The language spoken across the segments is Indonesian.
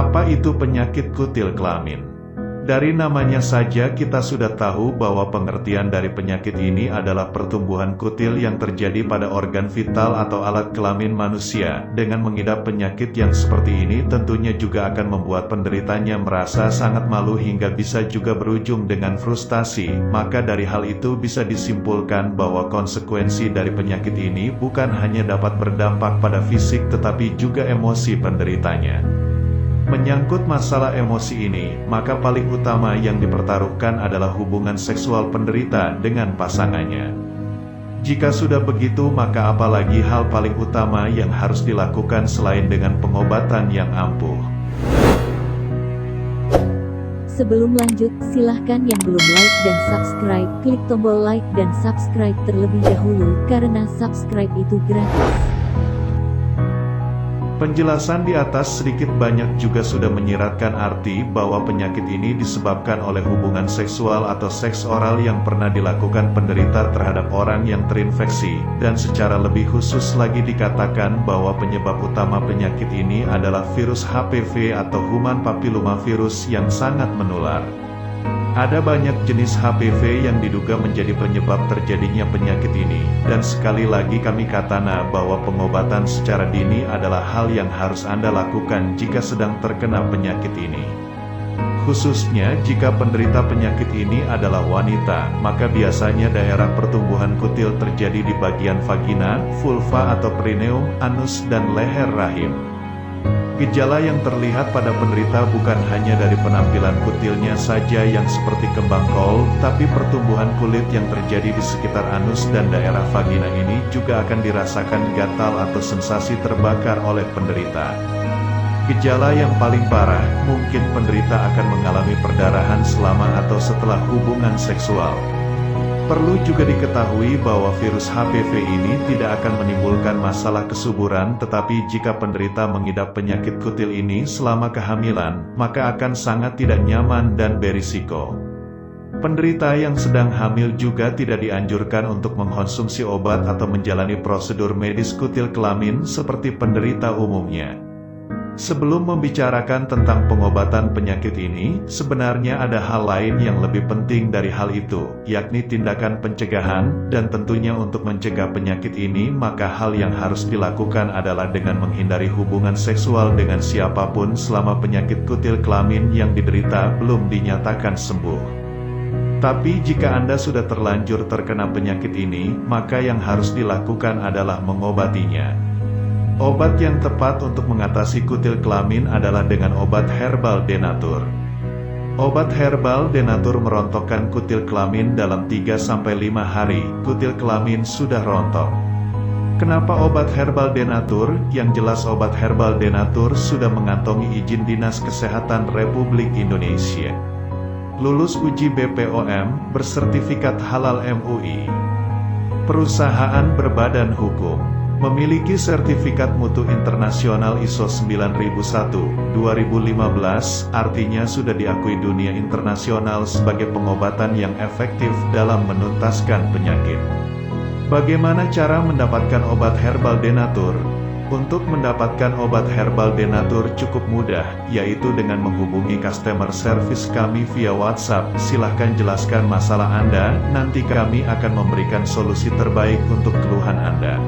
Apa itu penyakit kutil kelamin? Dari namanya saja kita sudah tahu bahwa pengertian dari penyakit ini adalah pertumbuhan kutil yang terjadi pada organ vital atau alat kelamin manusia. Dengan mengidap penyakit yang seperti ini tentunya juga akan membuat penderitanya merasa sangat malu hingga bisa juga berujung dengan frustasi. Maka dari hal itu bisa disimpulkan bahwa konsekuensi dari penyakit ini bukan hanya dapat berdampak pada fisik tetapi juga emosi penderitanya. Menyangkut masalah emosi ini, maka paling utama yang dipertaruhkan adalah hubungan seksual penderita dengan pasangannya. Jika sudah begitu, maka apalagi hal paling utama yang harus dilakukan selain dengan pengobatan yang ampuh. Sebelum lanjut, silahkan yang belum like dan subscribe, klik tombol like dan subscribe terlebih dahulu, karena subscribe itu gratis. Penjelasan di atas sedikit banyak juga sudah menyiratkan arti bahwa penyakit ini disebabkan oleh hubungan seksual atau seks oral yang pernah dilakukan penderita terhadap orang yang terinfeksi, dan secara lebih khusus lagi dikatakan bahwa penyebab utama penyakit ini adalah virus HPV atau Human Papillomavirus yang sangat menular. Ada banyak jenis HPV yang diduga menjadi penyebab terjadinya penyakit ini, dan sekali lagi kami katakan bahwa pengobatan secara dini adalah hal yang harus Anda lakukan jika sedang terkena penyakit ini. Khususnya jika penderita penyakit ini adalah wanita, maka biasanya daerah pertumbuhan kutil terjadi di bagian vagina, vulva atau perineum, anus dan leher rahim. Gejala yang terlihat pada penderita bukan hanya dari penampilan kutilnya saja yang seperti kembang kol, tapi pertumbuhan kulit yang terjadi di sekitar anus dan daerah vagina ini juga akan dirasakan gatal atau sensasi terbakar oleh penderita. Gejala yang paling parah, mungkin penderita akan mengalami perdarahan selama atau setelah hubungan seksual. Perlu juga diketahui bahwa virus HPV ini tidak akan menimbulkan masalah kesuburan, tetapi jika penderita mengidap penyakit kutil ini selama kehamilan, maka akan sangat tidak nyaman dan berisiko. Penderita yang sedang hamil juga tidak dianjurkan untuk mengkonsumsi obat atau menjalani prosedur medis kutil kelamin seperti penderita umumnya. Sebelum membicarakan tentang pengobatan penyakit ini, sebenarnya ada hal lain yang lebih penting dari hal itu, yakni tindakan pencegahan, dan tentunya untuk mencegah penyakit ini maka hal yang harus dilakukan adalah dengan menghindari hubungan seksual dengan siapapun selama penyakit kutil kelamin yang diderita belum dinyatakan sembuh. Tapi jika Anda sudah terlanjur terkena penyakit ini, maka yang harus dilakukan adalah mengobatinya. Obat yang tepat untuk mengatasi kutil kelamin adalah dengan obat herbal denatur. Obat herbal denatur merontokkan kutil kelamin dalam 3-5 hari, kutil kelamin sudah rontok. Kenapa obat herbal denatur? Yang jelas obat herbal denatur sudah mengantongi izin Dinas Kesehatan Republik Indonesia. Lulus uji BPOM, bersertifikat halal MUI. Perusahaan berbadan hukum. Memiliki sertifikat mutu internasional ISO 9001/2015, artinya sudah diakui dunia internasional sebagai pengobatan yang efektif dalam menuntaskan penyakit. Bagaimana cara mendapatkan obat herbal denatur? Untuk mendapatkan obat herbal denatur cukup mudah, yaitu dengan menghubungi customer service kami via WhatsApp. Silahkan jelaskan masalah Anda, nanti kami akan memberikan solusi terbaik untuk keluhan Anda.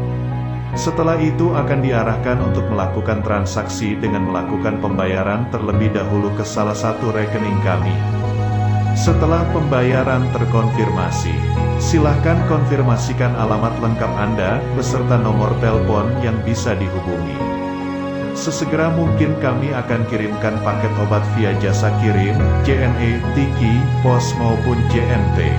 Setelah itu akan diarahkan untuk melakukan transaksi dengan melakukan pembayaran terlebih dahulu ke salah satu rekening kami. Setelah pembayaran terkonfirmasi, silahkan konfirmasikan alamat lengkap Anda, beserta nomor telepon yang bisa dihubungi. Sesegera mungkin kami akan kirimkan paket obat via jasa kirim, JNE, Tiki, Pos maupun JNT.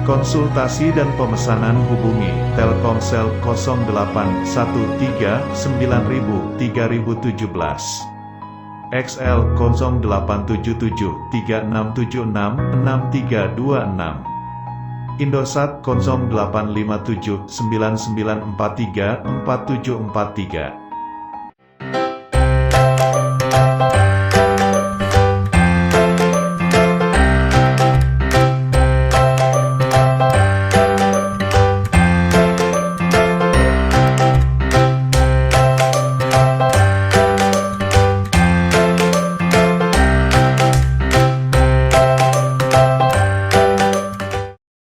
Konsultasi dan pemesanan hubungi Telkomsel 0813903017, XL 087736766326, Indosat 085799434743.